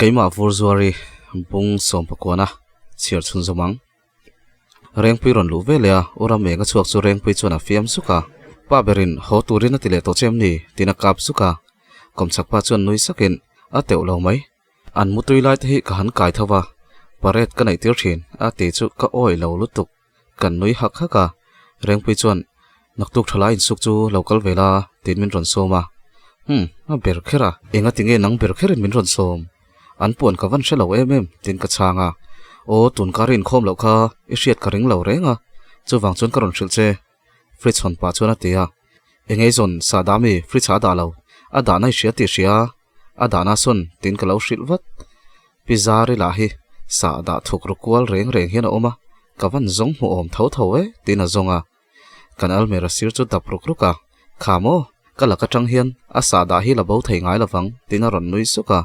Cái mà Vurzwari bung som pakwana chiar chun zomang reng pi ron lu ve le ora mega chuak chu reng pi chuna fiam suka pa berin ho turin atile to chem ni tina kap suka kom chakpa chun nui sakin a teu lo mai an mutui lai hi ka han kai thawa paret ka nei tir thin a te chu ka oi lo lutuk kan nui hak haka reng pi chun naktuk thala in suk chu local vela tin min ron soma a ber khera enga tinge nang ber kherin min ron som an puan ka van shelo em tin ka changa o tun karin khom lo kha isiat ka ring lo renga chu wang chun karon shil che fridge hon pa chuna tia engei zon sadami fridge ha da lo a da nai sia ti sia a da na son tin ka lo shil wat pizza ri la hi sa da thuk ru kwal reng hian oma ka van zong mu om tho tho e tin a zonga kan almera sir chu dap ruk ruka khamo kala ka tang hian a sa da hi la bo thei ngai lawang tin a ron nui suka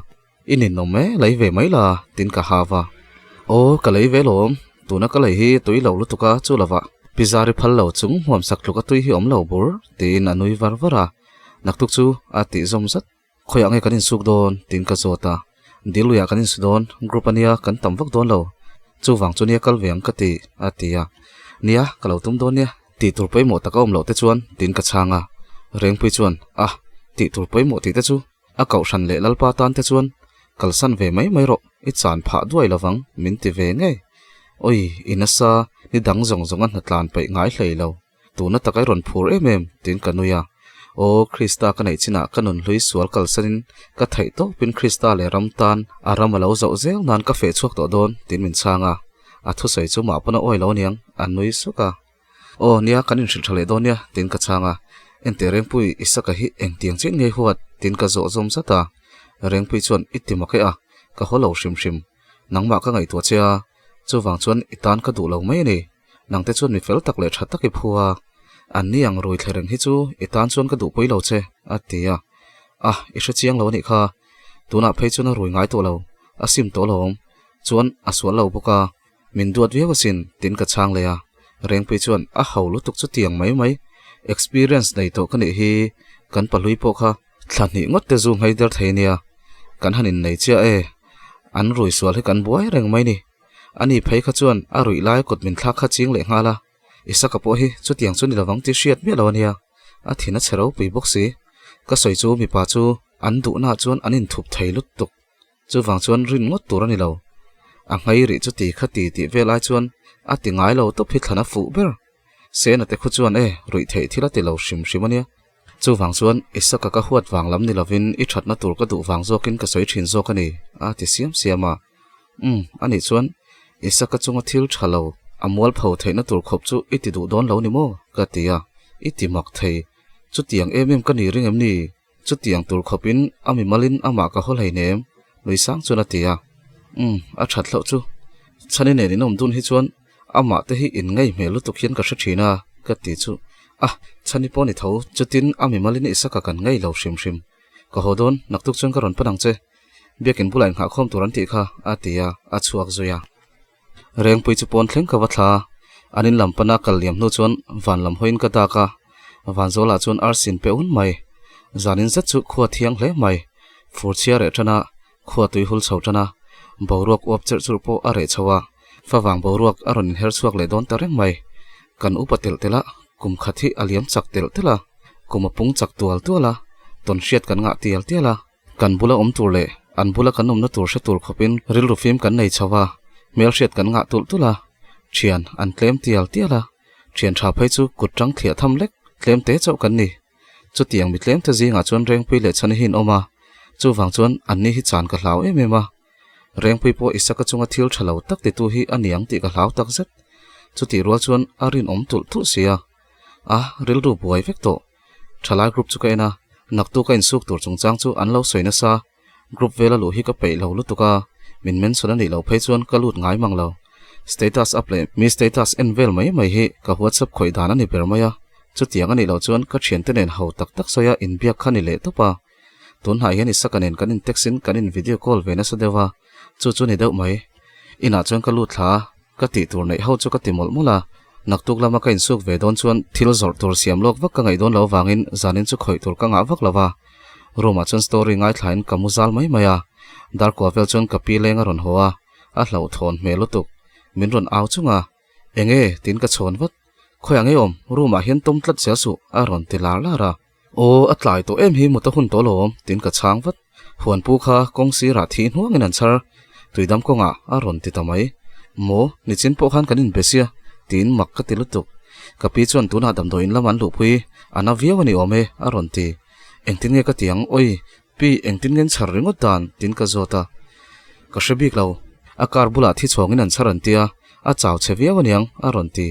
inin no me lấy về mấy là tin cả hava ô cả lấy về lom tụi nó cả lấy hi tụi lẩu lúc tuka chu lava pizza ri phal lẩu chúng huam sak luka tụi hi om lẩu bur tin anui var vara nak tuk chu a ti zom zat khoya nge kanin suk don tin ka zota diluya kanin sudon group ania kan tam vak don lo chu wang chu nia kal veng ka ti a tia nia ka lo tum don nia ti tur poi mo taka om lo te chuan tin ka changa reng pui chuan a ti tur poi mo ti te chu a kau san le lalpa tan te chuan kalsan ve mai ro I chan pha duai lawang min ti ve nge oi inasa ni dang zong zong an hatlan pai ngai hlei lo tuna takai ron phur em tin kanuya o Krista ka nei china kanun hlui sual kalsanin ka thai to pin Krista le ramtan aram lo zo zel nan ka fe chuak to don tin min changa a thu sei chu ma pana oi lo niang an nui suka o nia kanin shil thale don nia tin ka changa ente reng pui isaka hi eng tiang chin nge huat tin ka zo zom sata reng pui chuan itimake a ka holo shim nangma ka ngai to chia chu wang chuan itan ka du lo mai ni nangte chuan mi fel tak le tha tak I phua an ni ang roi thlereng hi chu itan chuan ka du poi lo che atia I sha chiang lo ni kha tuna phei chuna roi ngai to lo asim to lo chuan aswal lo boka min duat we wasin tin ka chang le a reng pui chuan a haulu tuk chu tiang mai experience nei to ka ni hi kan palui po kha thlani ngot te zu ngai der theinia kan hanin nei chia an rui sual hi kan buai reng mai ni ani phei kha chuan a rui lai kot min thla kha ching le ngala isaka po hi chu tiang chu ni lawang ti hriat me lo ania a thina chero pui boxi ka soi chu mi pa chu an du na chuan anin thup thei lut tuk chu wang chuan rin ngot tur ani lo a ngai ri chu ti kha ti ve lai chuan a ti ngai lo to phi thana fu ber se na te khu chuan rui thei thila ti lo shim ania chu wang chuan isaka ka huat wang lam ni lovin I thatna tur ka du wang zokin ka soi thin zok ani a ti siama ani chuan isaka chunga thil thalo amwal phau theina tur khop chu iti du don lo ni mo ka tia iti mak thei chu tiang ka ni ring ni chu tiang tur khopin ami malin ama ka hol hei nem lui sang chuna tia a that lo chu chani ne ni nom dun hi chuan ama te hi in ngai melu tu khian ka hre thina ka ti chu chani poni tho chutin ami malin isaka kan ngai lo shim ka hodon naktuk chon ka ron panang che bekin bulain kha khom turan ti kha atia achuak zoya reng pui chu pon thleng ka watha anin lampana kalliam nu chon van lam hoin ka ta ka van zola chon arsin pe un mai zanin zat chu khuwa thiang hle mai furchia re thana khuwa tui hul chho thana boruak op cher chur po are chawa fawang boruak aron her chuak le don tareng mai kan upatel tela kum khathi aliam chak tel tela kumapung chak tuala ton hriat kan nga tial tiala kan bula tur le an bula kan na tur she tur khopin ril rufim kan nei chawa mel hriat kan nga tula thian an tlem tiala thian tha phei chu kutrang thlia tham lek tlem te chau kan ni chu tiang mi tlem te zinga chuan reng pui le chani hin oma chu wang chuan an ni hi chan ka hlau emema reng pui po isaka chunga thil thalo tak ti tu hi aniang ti ka hlau tak zet chu ti rual chuan arin tul thu sia ril ru buai vek to thalai group chu kaina naktu kain suk tur chungchang chu an lo soina sa group vela lu hi ka pei lo lu tuka min mention ani lo phei chuan ka lut ngai mang lo status up le mi status envel mai hi ka WhatsApp khoi dan ani permaya chu tiang ani lo chuan ka thian te nen ho tak soya in biak khani le to pa tun hai hian isakanen kanin textin kanin video call vena so dewa chu ni deuh mai ina chuan ka lut thla ka ti tur nei ho chu ka ti mol mola naktuk lama ka insuk ve don chuan thil zor tur siam lok vak ka ngai don lo wangin zanin chu khoi tur ka nga vak lawa roma chuan story ngai thlain kamuzal mai maya dar ko vel chuan kapi lenga ron hoa a hlau thon melutuk min ron aw chunga enge tin ka chhon wat khoyang e om roma hian tom tlat sia su a ron ti lar lara o atlai to em hi muta hun to lom tin ka chang wat huan pu kha kong si ra thi hnuang in an char tuidam ko nga a ron ti tamai mo ni chin po khan kanin besia tin mak ka tilutuk kapi chuan tuna dam doin laman lu phui ana viawani ome a ron ti engtin nge ka tiang oi pi engtin ngen char ringot dan tin ka zota ka shebik lo a karbula thi chhongin an charan tia a chaw cheviawaniang a ron ti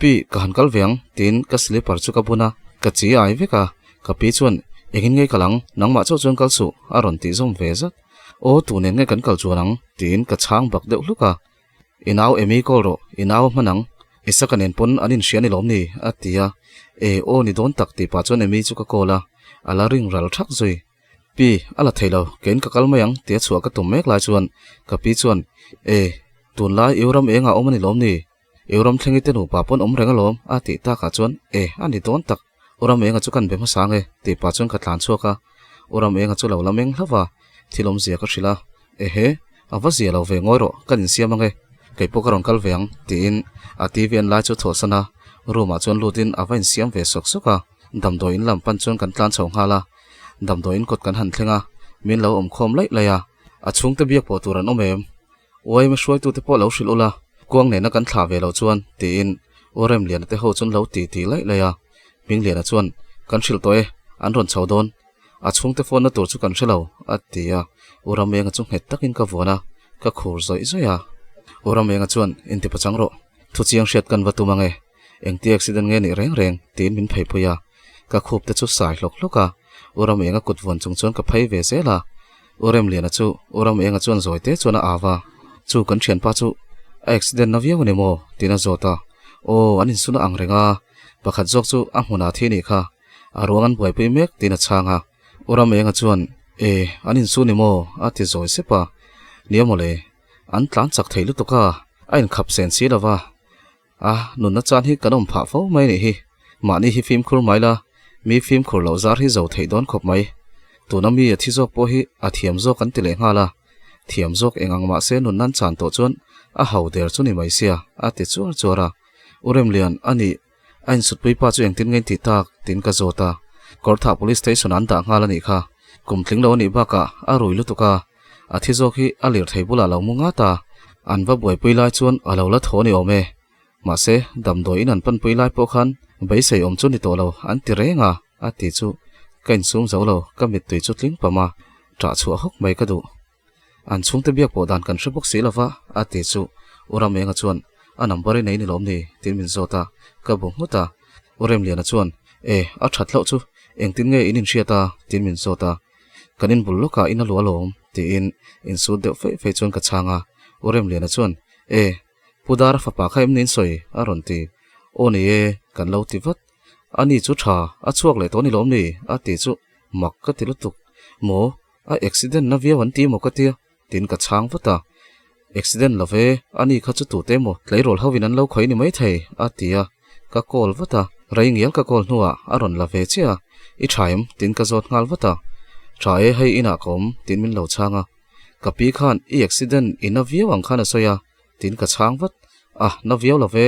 pi ka hankal veang tin ka slipper chu ka buna ka chi ai veka ka pi chuan engin nge kalang nangma chaw chuan kal su a ron ti zom ve zat o tunen nge kan kal chuanang tin ka chang bak deuh luka inaw emi kol ro inaw manang isakanen pon anin siani lom ni atia e o ni don tak ti pa chuan emi chu ka kola ala ring ral thak zui pi ala thailo ken ka kalmayang te chua ka tum mek lai chuan ka pi chuan e tun lai euram enga omani lom ni euram thlengi te nu pa pon om renga lom a ti ta ka chuan e ani don tak oram enga chu kan be ma sange ti pa chuan ka thlan chuaka oram enga chu lo lameng hlawa thilom zia ka thila e he awazia lo ve ngoi ro kan siamange kei pokaron kal veang tin a tv an lai chu thosana ruma chuan lutin avain siam ve sok soka damdoin lam pan chuan kan tlan chhong hala damdoin kot kan han thlenga min lo om khom lai laya a chung te biak po turan omem oi ma shoi tu te po lo shil ola kuang ne na kan thla ve lo chuan tin orem lian te ho chun lo ti lai laya ming lian a chuan kan shil toy an ron chhodon a chung te phone na tur chu kan shelo atia oram enga chu het takin ka vona ka khur zoi zoya oram enga chuan inti pachang ro thu chiang shet kan watumange engti accident nge ni reng tin min phei phuya ka khup te chu sai loka oram enga kutvon chung chuan ka phei ve zela orem lian a chu oram enga chuan zoi te chuan a awa chu kan thian pa chu accident na viau ne mo tina zota o anin suna angrenga pakhat jok chu a hmuna thi ni kha a rongan buai pui mek tina changa oram enga chuan e anin su ni mo a ti zoi sepa niamole an tlan chak theilu to ka ain khap sen si lawa a nun na chan hi kanom pha fo mai ni hi mani hi film khur maila mi film khur lo zar hi zo thei don khop mai tunami a thi jok po hi a thiam jok kan ti le ngala thiam jok engang ma se nun nan chan to chon a hau der chu ni mai sia a ti chuar chora urem lian ani ain sut pui pa chu eng tin ngen ti tak tin ka zota kortha police station an da ngala ni kha kumthling lo ni ba ka a ruilu to ka a thi jok hi a lir thei bula lo munga ta an va boi pui lai chuan a lo la thoni ome ma se dam doi in an pan pui lai po khan bei sei om chu ni to lo an ti renga a ti chu kain sum zo lo ka mit tui chu tling pama tra chu hok mai ka du an chung te biak po dan kan shibok si lawa a ti chu uram enga chuan a number nei ni lom ni tin min zota ka bung huta urem lian a chuan e a that lo chu eng tin nge inin hriata tin min zota kanin bulloka in a lo lom ti in su de fe chuan ka changa urem lian a chuan e pudar fa pa khaim nin soi a ron ti oni e kan lo ti vat ani chu tha a chuak le to ni lom ni a ti chu mak ka ti lutuk mo a accident na via wan ti mo ka tia tin ka chang vata accident love ani kha chu tu te mo tleirol hawin an lo khoi ni mai thei a tia ka call vata rai ngial ka call nuwa a ron lave chia I thaim tin ka zot ngal vata thae hei ina kom tin min lo changa kapi khan I accident ina viawang khana soya tin ka chang vat na viaw love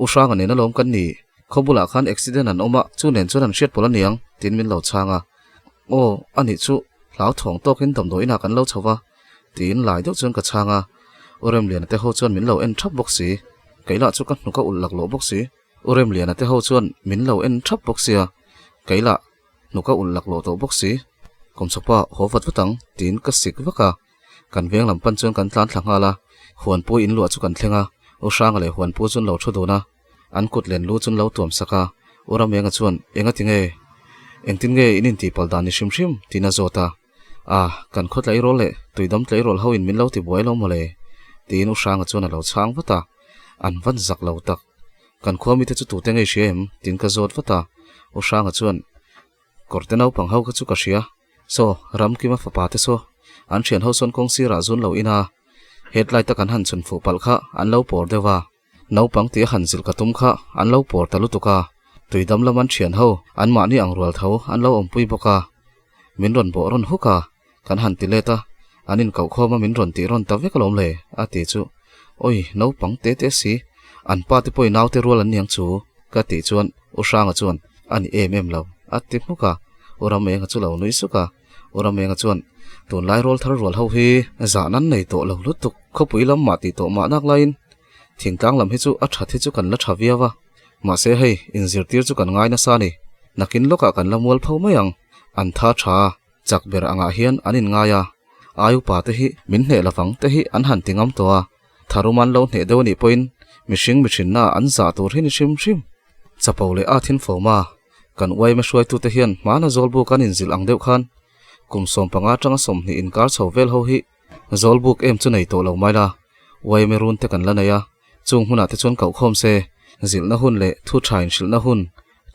usang ane na lom kan ni khobula khan accident an oma chu nen chuan an hriat pola niang tin min lo changa o ani chu lau thong tokin damdo ina kan lo chawa tin lai deuh chuan ka changa orem lian te ho chuan min lo en thap boxi kaila chu ka hnuka ul lak lo boxi orem lian te ho chuan min lo en thap boxia kaila hnuka ul lak lo to boxi komsopa howat watang tin ka sik waka kan veng lam pan chuan kan tlan thlanga la huan pu in lu chu kan thlenga o sang le huan pu chun lo thudona an kut len lu chun lo tuam saka oram enga chuan enga tinge engtin nge inin ti paldan ni shim tina zota kan khot lai rol le tuidam tlai rol ho in min lo ti buai lo mole tin u sang chuan a lo chang vata an van zak lo tak kan khuami te chu tu te ngei shem tin ka zot vata u sang chuan kortenau pang ho ka chu ka ria so ram ki ma fa pa te so an thian ho son kong si ra zun lo ina headlight ta kan han chun fu pal kha an lo por dewa no pang ti han zil ka tum kha an lo por talu tuka tuidam laman thian ho an ma ni ang rual tho an lo om pui boka min ron bo ron huka kan han ti leta anin kau khoma min ron ti ron ta vek lom le ati chu oi no pang te te si an pa te poi naw te rual an niang chu ka ti chuan u sang a chuan ani em lo ati muka ora me nga chu lo nui suka ora me nga chuan tun lai rol thar rol ho hi za nan nei to lo lut tuk khopui lam ma ti to ma nak lain thingtang lam hi chu a that hi chu kan la thawiawa ma se hei inzir tir chu kan ngai na sa ni nakin loka kan la mual phau mayang an tha tha chak ber anga hian anin ngaya ayu pa te hi min hne lawang te hi an han tingam towa tharuman lo hne deu ni point mishing michin na an za tur hin shim shim chapole a thin foma kan wai ma shwai tu te hian mana zolbu kan inzil ang deuh khan kum som panga tanga som ni in kar chhovel ho hi zolbuk em chu nei to lo maila wai me run te kan la naya chung huna te chon kau khom se zil na hun le thu thain shil na hun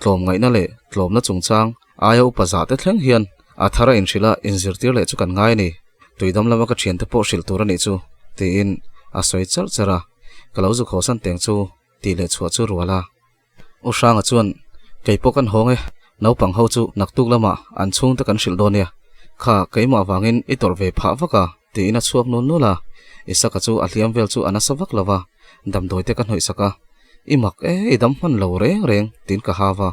tlom ngai na le tlom na chung chang aya upa za te thleng hian athara in shila inzir tir le chu kan ngai ni tuidam lama ka thian te po shil tur ani chu ti in a soi char chara kalau zu khosan teng chu ti le chhuwa chu ruala u sang a chuan keipo kan honge no pang ho chu naktuk lama an chung te kan shil do nia kha keima wangin i tor ve pha waka ti in a chuak non nula isaka chu a hliam vel chu ana savak lawa dam doi te kan hoi saka imak idam man lo reng reng tin ka hawa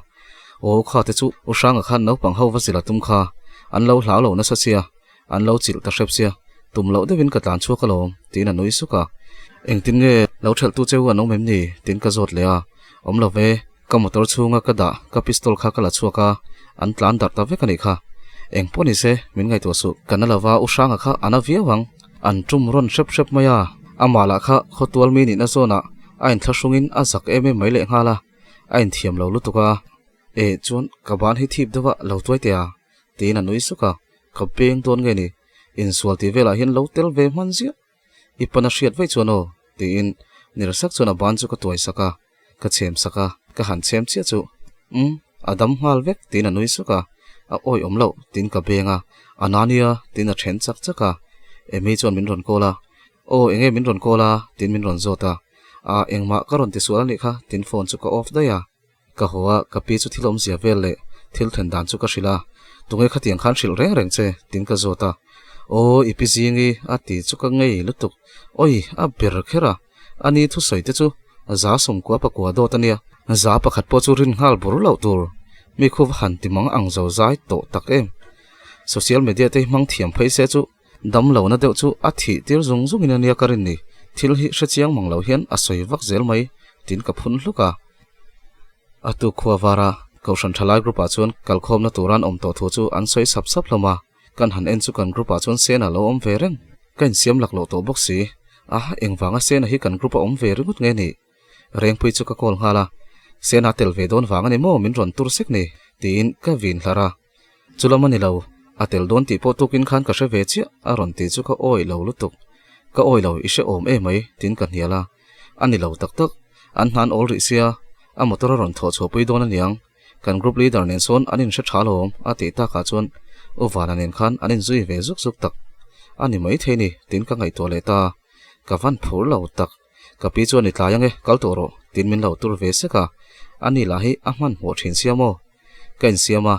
o kha te chu u sang a khan no pang ho wa zila tum kha an lo hlau lo na sa sia an lo chil ta hrep sia tum lo devin ka tlan chuak lo tin a noi suka engtin nge lo thel tu cheu an mem ni tin ka zot le a om lo ve ka motor chunga ka da ka pistol kha kala chuaka an tlan dar ta ve ka ni kha eng poni se min ngai to su kanalawa u sang a kha ana viawang an tum ron shep shep maya amala kha khotwal mi ni na zona ain thlasungin azak eme maile ngala ain thiam lo lutuka chon kaban hi thip dawa lo toy te a tin anui suka khapeng ton nge ni in sual ti vela hin lo tel ve man zia ipana hriat vai chono tin nirsak chona ban chu ka toy saka ka chem saka ka han chem chia chu adam hal vek tin anui suka a oi omlo tin ka benga anania tin a then chak chaka emi chon min ron kola o enge min ron kola tin min ron zota a engma karon ti sual ni kha tin phone chu ka off da ya ka hoa ka pi chu thilom zia vel le thil then dan chu ka shila tungai khatiang khan shil reng reng che tin ka zota o ipizingi ati chu ka ngei lutuk oi a ber khera ani thu soi te chu za som kwa pa kwa do tania za pakhat po chu rin hal bur lo tur mi khuv han ti mang ang zo zai to tak em social media te mang thiam phai se chu dam lo na deuh chu a thi tir zung zung in ania karin ni thil hi hrechiang mang lo hian a soi vak zel mai tin ka phun hluka atu khuawara kaushan thalai group a chuan kalkhom na turan om to thu chu an soi sap sap hloma kan han en chu kan group a chuan sena lo om ve reng kan siam lak lo to boxi engwanga sena hi kan group a om ve ringut nge ni reng pui chu ka kol ngala sena tel ve don wanga ni mo min ron tur sek ni tin ka vin hlara chulamani lo atel don ti po tukin khan ka hre ve chi a ron ti chu ka oi lo lutuk ka oi lo ise om e mai tin kan hiala ani lo tak tak an han ol ri sia a motor ron tho chopui don aniang kan group leader nen son anin hre thalom ati ta ka chon owana nen khan anin zui ve zuk zuk tak ani mai theini tin ka ngai to le ta ka van phur lo tak ka pi chon ni tlayang e kal to ro tin min lo tur ve se ka ani la hi a man ho thin siamo kan siama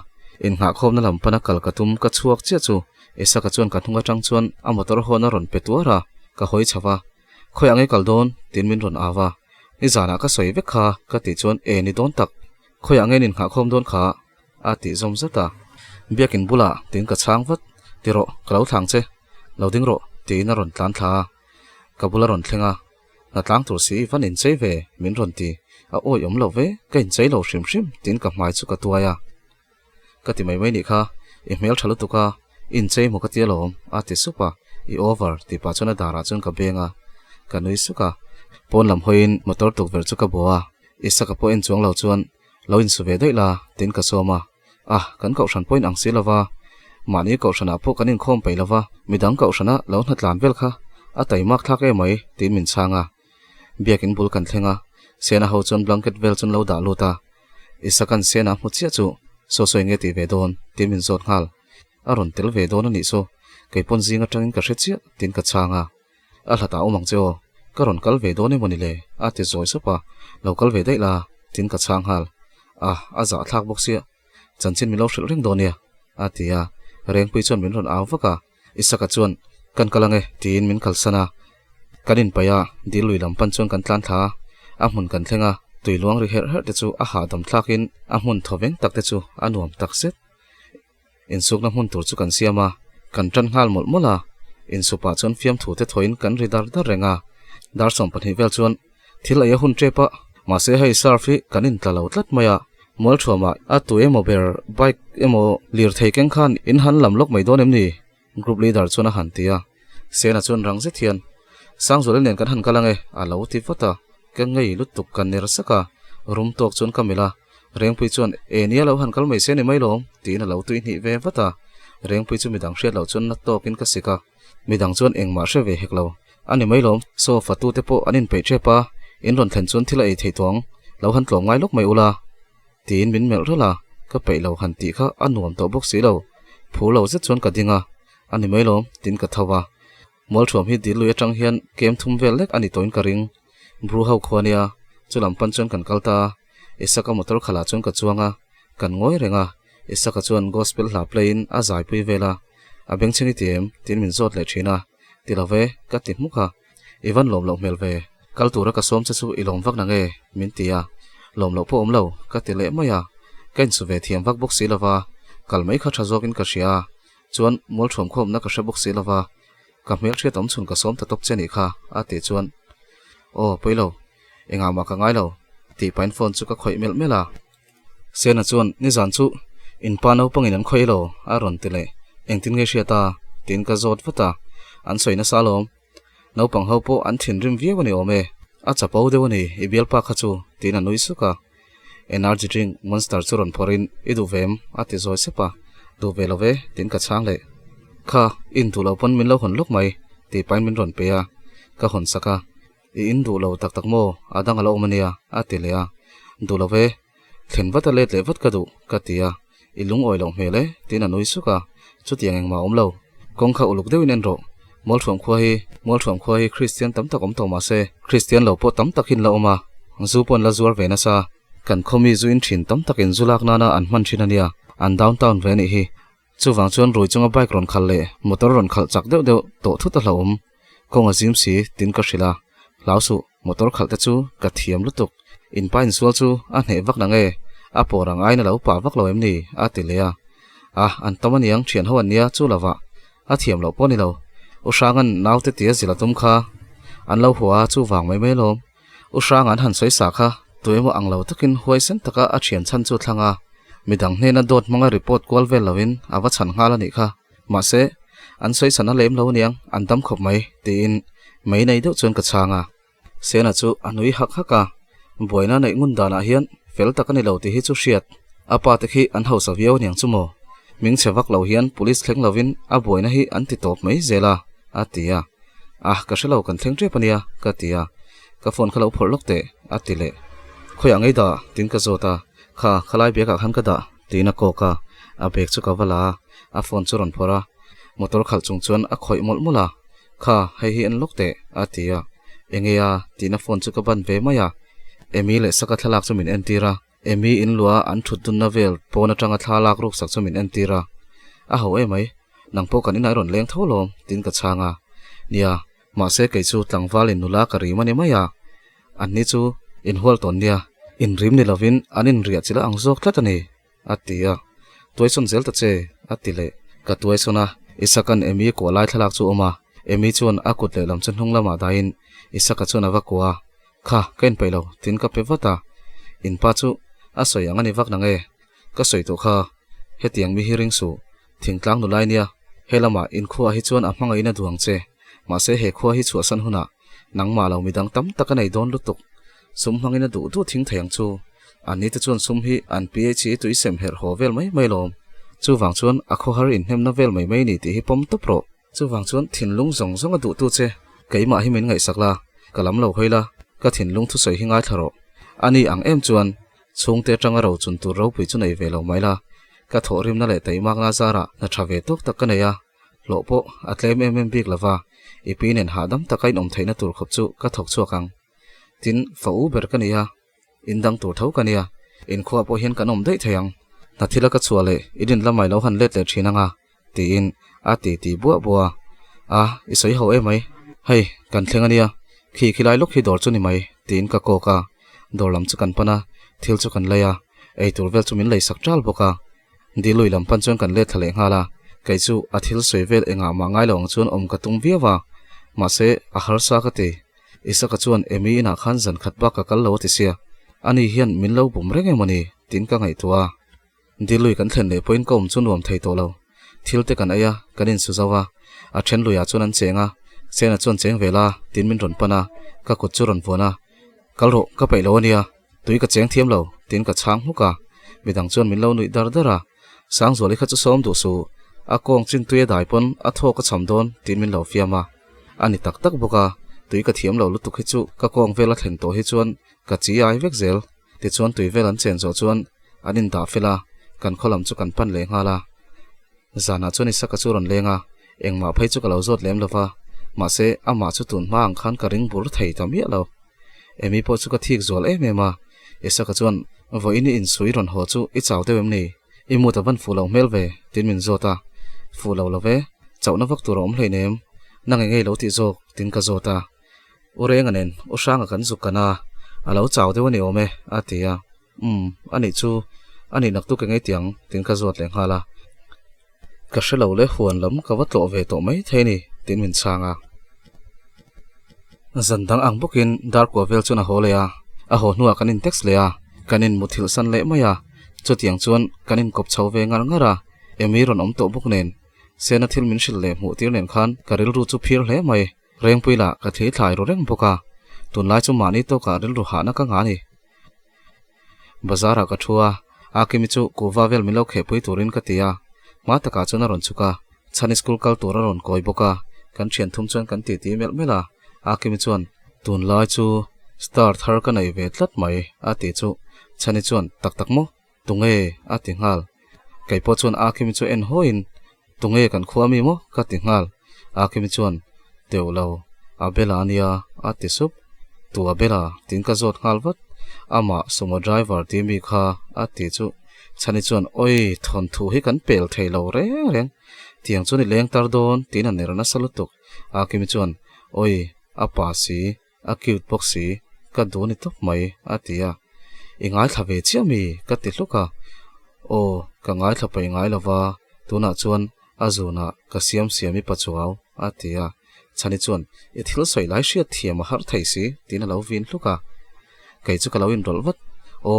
in nga khom na lam pana kal ka tum ka chuak che chu esa ka chon ka thunga tang chon a motor hona ron petuara ka hoi chawa khoyang e kal don tin min ron awa ni zana ka soi ve kha ka ti chon e ni don tak khoyang e nin nga khom don kha a ti zom zata biakin bula tin ka chang vat tiro kalo thang che loading ro ti na ron tlan tha ka bula ron thlenga na tlang tur si van in chei ve min ron ti a oi om lo ve ka in chei lo shrim shrim tin ka mai chu ka tuaya ka ti mai mai ni kha email thalu tu ka in chei mo ka ti lom a ti supa I over ti pa chona dara chon ka benga ka noi suka pon lam hoin motor tuk ver chu ka boa isa ka po in chuang lo chuan lo in su ve dei la tin ka soma kan ka shan point ang silawa mani cậu sana po kanin khom pe lova midang cậu sana lo na tlan vel kha a tai mak thak e mai tin min changa biakin bul kan thlenga sena ho chon blanket vel chon lo da luta isakan sena mu chia chu so soi nge ti ve don tin min zot ngal aron tel ve don ani so kei pon zinga tangin ka hre chia tin ka changa a hlata omang cho karon kal ve don e moni le a ti zoi so pa local ve dai la tin ka chang hal a za thak bok sia chanchin mi lo hril ring don ya a tia reng pui chon min ron aw vaka isaka chuan kan kalange tin min khalsana kanin paya dilui lam pan chon kan tlan tha a mun kan thlenga tuiluang ri her her te chu a ha dam thlakin a mun thoveng tak te chu anuam tak set in suk na mun tur chu kan siama kan tran ngal mol mola in supa chon fiam thu te thoin kan ri dar dar renga dar som pani vel chuan thil ai hun trepa ma se hai sarfi kanin talo tlat maya mol thoma a tu emo ber bike emo lir thei keng khan in han lam lok mai don em ni group leader chona han tia sena chon rang se thian sang zol nen kan han kalange a lo ti fata keng ngei lut tuk kan ner saka room tok chon kamila reng pui chon e nia lo han kal mai se ni mai lom ti na lo tu ni ve fata reng pui chu midang hriat lo chon na tokin ka sika midang chon engma hre ve hek lo ani mai lom so fatu te po anin pe chepa in ron thlen chon thila ei thei tong lo han tlom ngai lok mai ula tin min mel rola ka pe lo han ti kha anuam to bok si lo phu lo zet chon ka dinga ani mai lom tin ka thawa mol thom hi dilu atang hian kem thum vel lek ani toin ka ring bru hau khwania chulam pan chon kan kalta isaka motor khala chon ka chuanga kan ngoi renga isaka chon gospel la plain a zai pui vela a beng chini tem tin min zot le thina tilave ka ti mukha even lom lo mel ve kaltura ka som chu ilom vak na nge min tia lom lo po om lo ka ti le maya kain su ve thiam vak bok si lova kalmai kha thazokin ka ria chuan mol thom khom na ka hre bok si lova ka mel thria tom chun ka som ta top cheni kha a ti chuan o poilo enga ma ka ngai lo ti pain phone chu ka khoi mel mela sena chuan ni zan chu in pa no pangin an khoi lo a ron ti le engtin nge hria ta tin ka zot fata an soina salom no pang ho po an thin rim viewani ome a chapo dewani ibel pa khachu tin anui suka energy drink monster churon phorin idu vem ati zoi sepa du velove tin ka chang le kha in du lo pon min lo hon lok mai ti pain min ron pe ya ka hon saka in du lo tak tak mo adang alo mania ati le a du lo ve thlen wat le tle wat ka du ka tia ilung oi lo mele tin anui suka chu tiang eng ma om lo kong kha uluk deuin en ro mol thom khwa hi christian tam tak om to ma se christian lo po tam tak hin lo ma zu pon la zuar ve na sa kan khomi zu in thin tam tak in zulak na na an man thin ania an downtown ve ni hi chu wang chuan roi chunga bike ron khal le motor ron khal chak deuh deuh to thu ta hlom kong azim si tin ka hrila lausu motor khal ta chu ka thiam lutuk in pa in sual chu a hne vak na nge a porang ai na lo pa vak lo em ni a ti le a an tamaniang thian ho an nia chu lawa a thiam lo poni lo ushangan naute tia zila tum kha an lo huwa chu wang mai mai lom ushangan han soi sa kha tuimo anglo takin huai sen taka a thian chan chu thlanga midang hne na dot manga report kwal vel lovin awa chan ngala ni kha ma se an soi sana lem lo niang an dam khop mai tin mai nei deuh chon ka changa sena chu anui hak haka boina nei ngun dana hian fel takani lo ti hi chu hriat apa te khi an hausa viau niang chumo ming chewak lo hian police thleng lovin a boina hi an ti top mai zela atia ka shelo kan thleng tre pania ka tia ka phone khalo phor lokte atile khoya ngei da tin ka zota kha khalai beka khan ka da tina ko ka a bek chu ka wala a phone churon phora motor khal chung chuan a khoi mol mola kha hei hi an lokte atia engeya tina phone chu ka ban ve maya emi le saka thalak chu min entira emi in lua an thut dun na vel pona tanga thalak ruk sak chu min entira a ho e mai nang po kan in iron leng tholom tin ka changa nia ma se ke chu tlangwal in nula ka ri mani maya an ni chu in hol ton nia in rim ni lovin anin ria chila ang zok tlatani atia toison zel ta che atile ka toisona isakan emi ko lai thalak chu oma emi chon akut le lam chen hung lama dain isaka chona wakwa kha ken pelo tin ka pewata in pa chu asoi angani wak nange ka soi to kha hetiang mi hiring su thingtlang nu lai nia helama in khuwa hi chuan a hmanga ina duang che ma se he khuwa hi chu san huna nangma lo midang tam takanai don lutuk sum hmangina du du thing thayang chu ani te chuan sum hi an ph tu isem her ho vel mai mai lom chu wang chuan a kho har in hnem na vel mai ni ti hi pom top ro chu wang chuan thin lung zong zong a du tu che keima hi min ngai sakla kalam lo hoila ka thin lung thu soi hi ngai tharo ani ang em chuan chungte tanga ro chun tur ro pui chu nei velo maila ka thorim na le taimak na zara na thave tok tak kaneya lopo atlem em bik lawa ipinen hadam takai nom theina tur khop chu ka thok chuakang tin fa u ber kaniya indang tur thau kaniya in khwa po hian kanom dei thayang na thila ka chuale idin lamai lo han let le thinanga ti in a ti bua a isoi ho e mai hei kan thlengania khi khilai lok hi dor chu ni mai tin ka ko ka dorlam chu kan pana thil chu kan leya ei tur vel chu min lei sak tral boka dilui lam pan chuan kan le thale ngala kai chu a thil soi vel enga ma ngai long chuan om ka tung viawa ma se a har sa ka te isa ka chuan emi na khan zan khat ba ka kal lo ti sia ani hian min lo bum reng emani tin ka ngai tua dilui kan thlen le point kom chu nuam thei to lo thil te kan aya kanin su zawa a then luya chuan an chenga sena chuan cheng vela tin min ron pana ka kut chu ron vona kalro ka pai lo ania tui ka cheng thiam lo tin ka chang huka midang chuan min lo nui dar dara sang zoli kha chu som du su a kong chin tuye dai pon a tho ka cham don tin min lo fiama ani tak tak boka tui ka thiam lo lutuk hi chu ka kong vela thlen to hi chuan ka chi ai vek zel ti chuan tui vel an chen zo chuan anin da fela kan kholam chu kan pan le ngala zana chuan isa ka chu ron lenga engma phei chu ka lo zot lem lova ma se ama chu tun ma ang khan ka ring bur thei tamia lo emi po chu ka thik zol emema isa ka chuan voini in sui ron ho chu I chaw deuem ni imu ta van fu lo mel ve tin min zota fu lo lo ve chawna vak tur om hleinem nang ngei lo ti zok tin ka zota ureng anen u sang kan zukana alo chaw deu ni ome atia ani chu ani nak tu ke ngei tiang tin ka zot leng hala ka shelo le huan lam ka watlo ve to mai theini tin min changa zandang ang bukin dar ko vel chuna holeya a ho nuwa kanin text leya kanin muthil san le maya chu tiang chuan kanin kop chho ve ngar ngara emi ron om to buk nen sena thil min shil le mu tir nen khan karil ru chu phir hle mai reng puila ka thei thlai ro reng boka tun lai chu mani to ka ril ru ha na ka ngani bazara ka thua akimi chu kuwa vel milo khe pui turin ka tia ma taka chuna ron chuka chani school kal tura ron koi boka kan thian thum chuan kan ti mel mela akimi chuan tun lai chu star thar ka nei ve tlat mai ati chu chani chuan tak tak mo tunge ati ngal kai po chuan akimi chu en hoin tunge kan khuami mo ka ti ngal akimi chuan teulo abela ania ati sup tu abela tin ka zot ngal wat ama sumo driver ti mi kha ati chu chani chuan oi thon thu hi kan pel thei lo re reng tiang chu ni leng tar don tin an nerna salutuk akimi chuan oi apa si a cute box si ka do ni top mai atia ingai thave chiami ka ti hluka o ka ngai thapai ngai lawa tuna chuan azuna ka siami pachuaw atia chani chuan I thil soi lai hria thiam har thei si tin lo vin hluka kai chu ka lo in rol wat o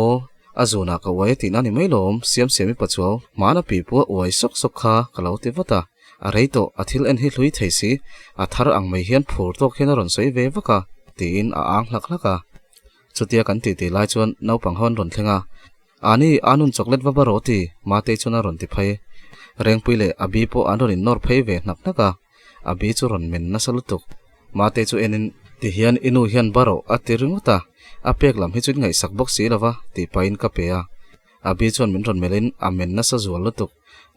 azuna ka wai tin ani mailom siami pachuaw mana pi pu oi sok kha ka lo ti wata a reito a thil en hi hlui thei si a thar ang mai hian phur tok hian ron soi ve waka tin a ang hlaka chutia kan ti lai chuan naupang hon ron thlenga ani anun chocolate wa baroti mate chuna ron ti phai reng puile abi po anon in nor phei ve naknaka abi chu ron men na salutuk mate chu enin ti hian inu hian baro atiringota apek lam hi chun ngai sak box si lawa ti pain ka peya abi chuan min ron melin amen na sa zual lutuk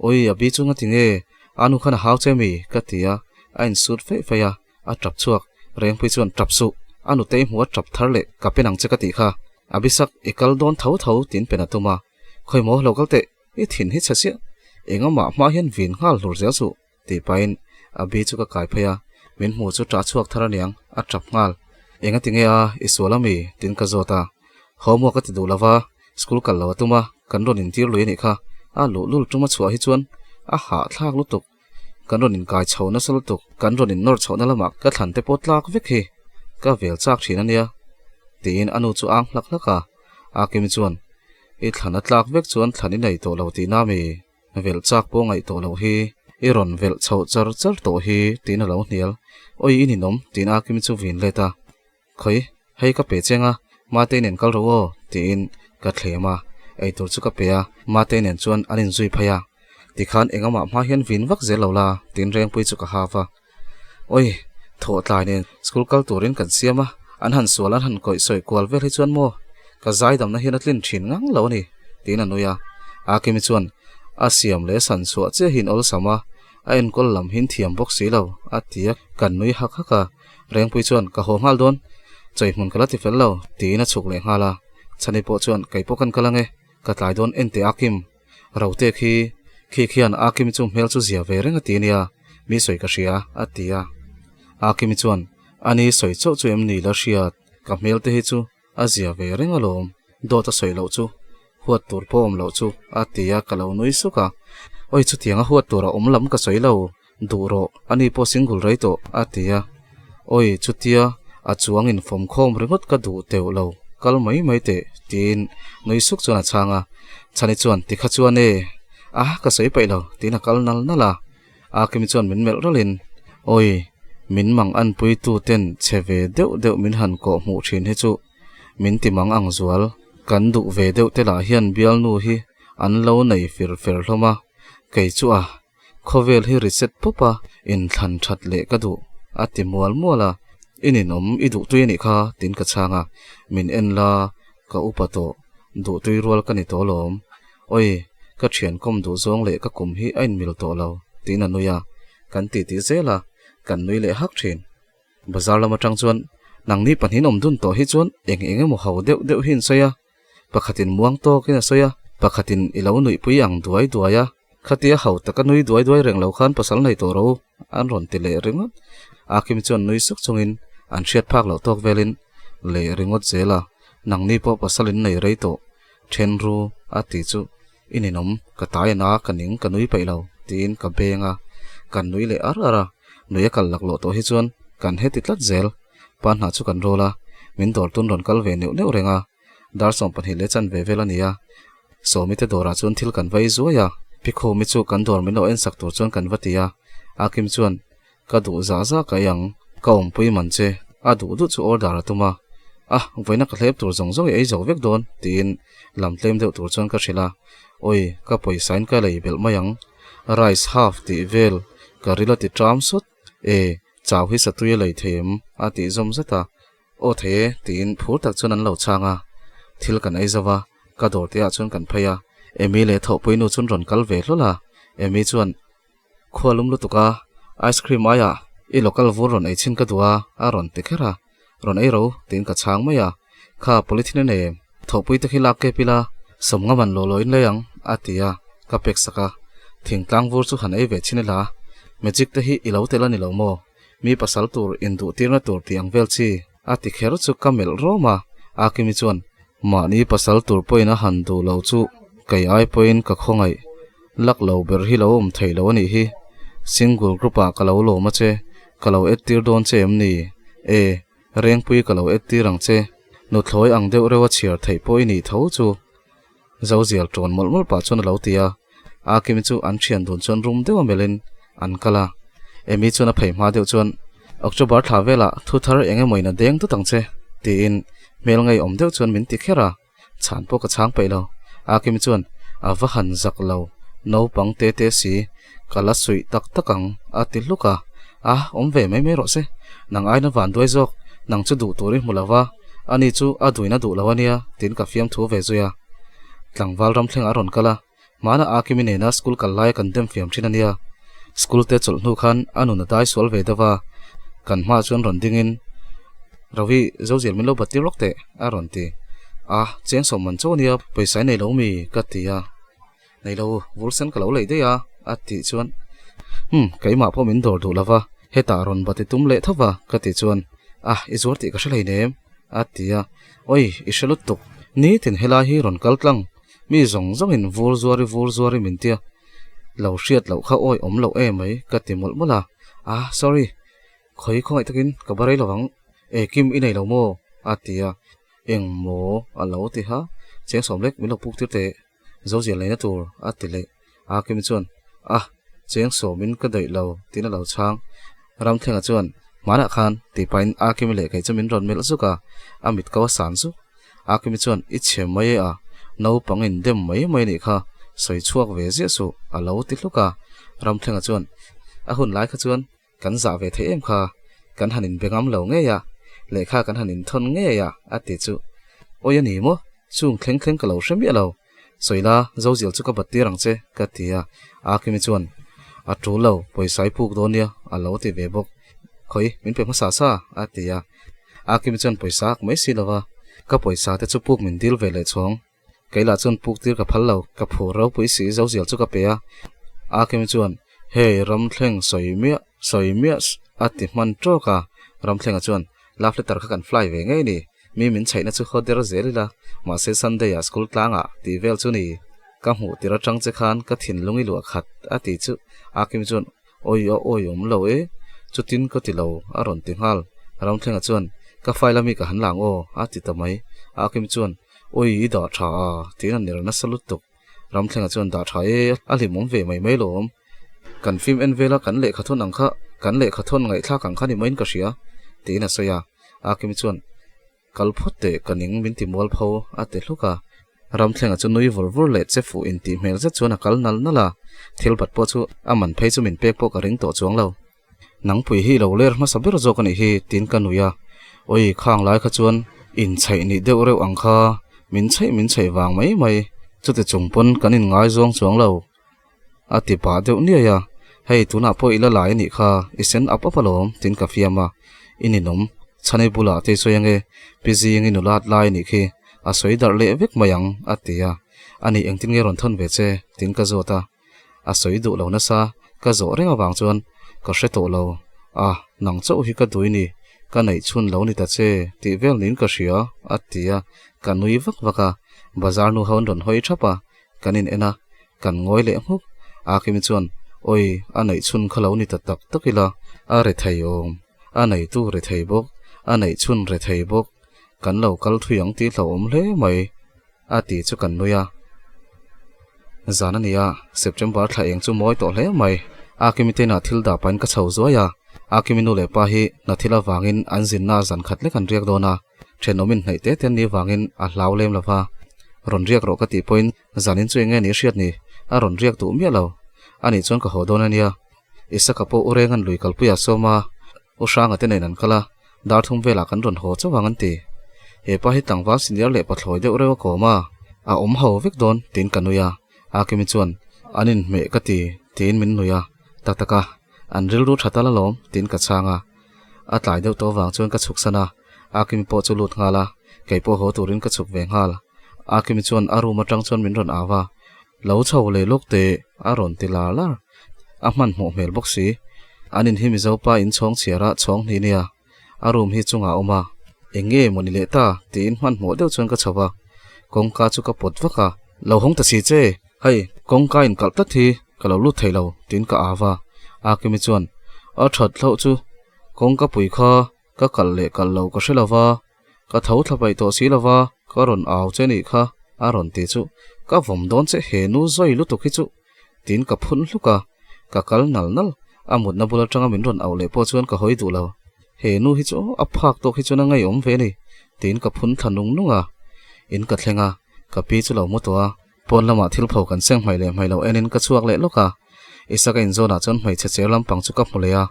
oi abi chu nga tinge anu khana haw chemi ka tia ain sut fe ya a trap chuak reng pui chuan trap su anu te huwa trap tharle ka penang che ka ti kha abisak ikal don thau tin penatuma khoi mo local te I thin hi chasia engama ma hian vin ngal lur zel su ti pain abi chu ka kai phaya min mu chu tra chuak tharaniang a trap ngal enga tinge a isolami tin ka zota homework ka ti du lawa school kal lawa tuma kan ron in tir lui ni kha a lul tuma chua hi chuan a ha thlak lutuk kan ron in kai chhona salutuk kan ron in nor chhona lama ka thlan te potlak vekhi ka vel chak thina nia tin anu chu ang hlaka akim chuan I thlan atlak vek chuan thlani nei to lo ti na mi vel chak po ngai to lo hi I ron vel chho char to hi tin lo hnial oi ini nom tin akim chu vin leta khoi hei ka pe chenga ma te nen kal ro tin ka thlema ei tur chu ka pe a ma te nen chuan anin zui phaya ti khan engama ma hian vin vak zel lo la tin reng pui chu ka hawa oi tho tlai nen school kal turin kan siama an han sual an han koi soi kwal vel hi chuan mo ka zai dam na hian atlin thin ngang lo ni tin anuya akim chuan asiam le san suwa che hin ol sama a en kol lam hin thiam bok si lo atia kan nui hak haka reng pui chuan ka ho ngal don choi mun kala ti fel lo tina chuk le ngala chani po chuan kai po kan kalange ka tlai don ente akim raute khi khian akim chu mel chu zia ve renga tinia mi soi ka ria atia akim chuan ani soi chu chu em ni la riat ka mel te hi chu a zia ve renga lom do ta soi lo chu huat tur pom lo chu atia ka lo nui suka oi chu tianga huat tura lam ka soi lo duro ani po single raito atia oi chu tia a chuang in fom khom ringot ka du teu lo kal mai te tin nui suk chuna changa chani chuan tikha chuan e ka soi pai lo tina kal nal nala akim chuan min mel rolin oi min mang an pui tu ten cheve deuh min han ko mu thin he chu min ti mang ang zual kan du ve deuh te la hian bial nu hi an lo nei fir hloma kei chu khovel hi reset popa in than that le ka du ati muala ininom idu tuini kha tin ka changa min en la ka upato du tui rol ka ni to lom oi ka thian kom du zong le ka kum hi ain mil to lo tin anuya kan ti zela kan nui le hak thin bazar lama tang chuan nang ni panhin om dun to hi chuan eng mo hau deuh hin soya pakhatin muang to kina soya pakhatin ilo nui pui ang duaya khatia hau taka nui duai reng lo khan pasal nei to ro an ron ti le ringot akim chuan nui suk chungin an thiat phak lo tok velin le ringot zela nang ni po pasalin nei rei to then ru ati chu ininom ka tai na kaning kanui pai lo tin ka benga kan nui le ara nuya kal lak lo to hi chuan kan he titlat zel pan na chu kan rola min dor tun ron kal ve neu renga dar som pan hi le chan ve velania so mi te dora chun thil kan vai zuaya pikho mi chu kan dor min lo en sak tur chuan kan vatia akim chuan ka du za ka yang ka om pui man che a du chu order atuma voina ka hlep tur zong ei zo vek don tin lam tlem deuh tur chuan ka hrila oi ka poi sign ka lei bel mayang rice half ti vel ka rila ti tram sut chaw hi satui lei them ati zom zata o the tin phur tak chuan an lo changa thil kan ei zawa ka dor te a chuan kan phaya emi le tho poinu chun ron kal ve hlola emi chuan khwalum lu tuka ice cream aya i local vur ron ei chin ka duwa a ron te khera ron ei ro tin ka chang maya kha polythene ne tho pui te khilak ke pila somnga man lo loin leyang atia ka pek saka thingtlang vur chu han ei ve chinela magic te hi ilo tela ni lo mo mi pasal tur indu tirna tur tiang vel chi ati khero chu kamel roma akimi chuan mani pasal tur poina han du lo chu kai ai poin ka khongai lak lo ber hi lo thei lo ni hi single group a kalo lo ma che kalo etir don che em ni reng pui kalo etirang che no thloi ang deuh rewa chiar thei poi ni tho chu zozial tron molmol pa chon lo tia akimi chu an thian dun chon rum dewa melin an kala emi chuna phei ma deuh chuan october thavela thu thar enge moina deng tu tang che tin mel ngai om deuh chuan min ti khera chan po ka chang pe lo akim chuan awa han zak lo no pang te si kala sui tak takang atil luka om ve mai ro se nang ai na van doi jok nang chu du turi mulawa ani chu aduina du lawania tin ka fiam thu ve zuya tlangwal ram thleng aron kala mana akimi ne na school kalai kan dem fiam thinania school te chol nu khan anu na dai sol ve dawa kan ma chuan ron dingin rawi zozial min lo bati rokte aron ti cheng som man chonia paisa nei lo mi katia nei lo vulsen kalo lei de ya ati chuan kai ma pho min dor du lawa heta ron bati tum le thawa kati chuan izor ti ka shalai nem atia oi ishalut tuk ni tin hela hi ron kaltlang mi zong in vur zuari min tia lo hriat lo kha oi om lo mai kati mol mola sorry khoi khoi takin ka barai lawang kim inei lo mo atia eng mo alo ti ha cheng som lek min lo puk tir te zozial leina tur atile akim chuan cheng so min ka dei lo tin lo chang ram thenga chuan mana khan ti pain akim le kai chamin ron mel zuka amit kawa san zu akim chuan i chem mai no pangin dem mai ni kha soi chuak ve zia su alo ti hluka ram thlenga chuan a hun lai kha chuan kan za ve the em kha kan hanin bengam lo nge ya le kha kan hanin thon nge ya ati chu oi ani mo chung thleng ka lo hremi alo soila zojil chu ka batti rang che ka tia a kimi chuan a tu lo poisai puk donia alo ti ve bok khoi min pe ma sa atia a kimi chuan poisa mai si lawa ka poisa te chu puk min dil ve le chong keila chuan puk tir ka phal lo ka phur ro pui si zojil chu ka pe a kimi chuan hei ram thleng soimia ati man tro ka ram thlenga chuan love letter kha kan fly ve ngai ni mi min chaina chu khoder zelila ma se sunday a school tlanga ti vel chu ni ka mu tira tang che khan ka thin lungi lu khat ati chu akim chuan oi lo e chutin ko ti lo aron ti ngal ram thlenga chuan ka file mi ka han lang o ati tamai akim chuan oi da tha tin an nirna salut tuk ram thlenga chuan da tha e ali mom ve mai lom kan film en vela kan le khathon angkha kan le khathon ngai thla kang khani main ka sia tina soya akim chuan kalphote kaning min ti mol pho ate hluka ram thlenga chu nui vur le che fu in ti mel za chuan kal nal nala thil bat po chu aman phei chu min pek po ka ring to chuang lo nang pui hi lo ler ma sabir zo kan hi tin kanuya oi khang lai kha chuan in chai ni deu reu angkha min chai wang mai chu te chungpon kanin ngai zong chuang lo ati pa deu nia ya hei tuna po ila lai ni kha isen up apalom tin ka fiama ininom chane bula te soyange busy ngi nulat lai ni khi a soi dar le vek mayang atia ani engtin nge ron thon ve che tin ka zota a soi du lo na sa ka zo renga wang chuan ka hre to lo nang chau hi ka duini ka nei chun lo ni ta che ti vel nin ka hria atia ka nui vaka bazar nu hawn ron hoi thapa kanin ena kan ngoi le huk akim chuan oi anei chun khalo ni ta tak takila a re thai om anei tu re thai bok anei chun re thai bok kan lo kal thuyang ti lo om hle mai ati chu kan nuya zanania september thla eng chu moi to hle mai akimite na thil da pan ka chho zoya akiminu le pa hi na thila wangin anjin na zan khat le kan riak dona thenomin nei te ten ni wangin a hlaw lem lova ron riak ro ka ti point zanin chu enge ni hriat ni a ron riak tu mi lo ani chon ka hodona nia isaka po urengan lui kalpuya soma usanga te nei nan kala dar thum vela kan ron ho chawangan ti he pa hi tangwa senior le pathloi de urewa ko ma a om ho vek don tin kanuya akimi chuan anin me ka ti tin min nuya tataka an ril ru thatala lom tin ka changa a tlai deuh to wang chuan ka chuk sana akimi po chu lut ngala keipo ho turin ka chuk ve ngal akimi chuan aru matang chuan min ron awa lo chho le lok te aron tilala ahman mo mel boxi anin himi zopa in chong chiara chong ni nia arum hi chunga oma enge moni le ta tin man mo deuh chuan ka chawa kongka chu ka pot waka lo hong ta si che hei kongka in kal ta thi ka lo lut thei lo tin ka awa akimi chuan a that lo chu kongka pui kha ka kal le kal lo ka hrelawa ka thau thlapai to si lawa ka ron aw che ni kha a ron ti chu ka vom don che he nu zoi lu tu khi chu tin ka phun hluka ka kal nal amut na bula tanga min ron aw le po chuan ka hoi du lo he nu hi chu a phak to khi chu na ngai om ve ni tin ka phun thanung nunga in ka thlenga ka pi chu lo mo to a pon lama thil phau kan seng mai lo enin ka chuak le loka isaka in zona chon mai che che lam pang chu ka muleya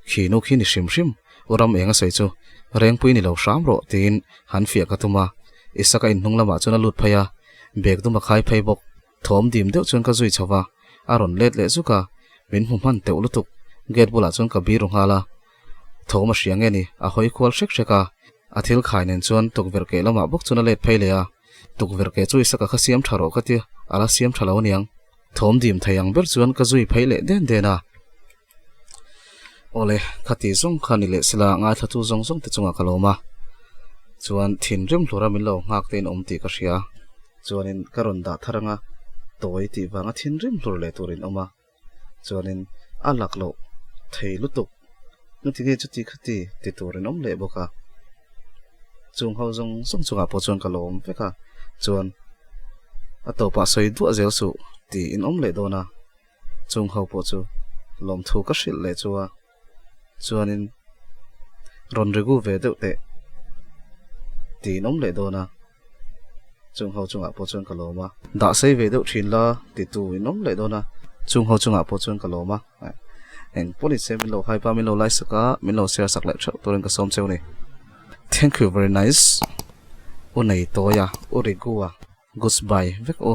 khinu khi ni shim uram enga sei chu reng pui ni lo sham ro tin han fia ka tuma isaka in hnung lama chona lut phaya bek duma khai phai bok thom dim deuh chon ka zui chawa aron let le zuka min human te ulutuk get bula chon ka bi ro hala thoma hriang ni a hoi khwal hreka a thil khai nen chon tukver ke lama bok chuna let phai leya tukver ke chu isaka kha siam tharo ka ti ala siam thalo niang thom dim thayang ber chuan ka zui phai le den a ole khati zong khani le sila nga thatu zong te chunga kaloma chuan thin rim hlura min lo ngak ten om ti ka hria chuanin karon da tharanga toy ti wanga thin rim hlur le turin oma chuanin alak lo thei lutuk nuti ge chuti khati ti turin om le boka chung ho zong chunga po chuan kalom veka chuan atopa soi du azel su ti in om le dona chung ho po chu lom thu ka hril le chuwa chuanin ron regu ve deuh te ti nom le dona chung ho chung a po chuan kaloma da sei ve deuh thin la ti tu inom le dona chung ho chung a po chuan kaloma eng police se min lo hai pa min lo lai saka min lo share sak lai thau torin ka som cheu ni thank you very nice o nei to ya o ri gu a goodbye vek o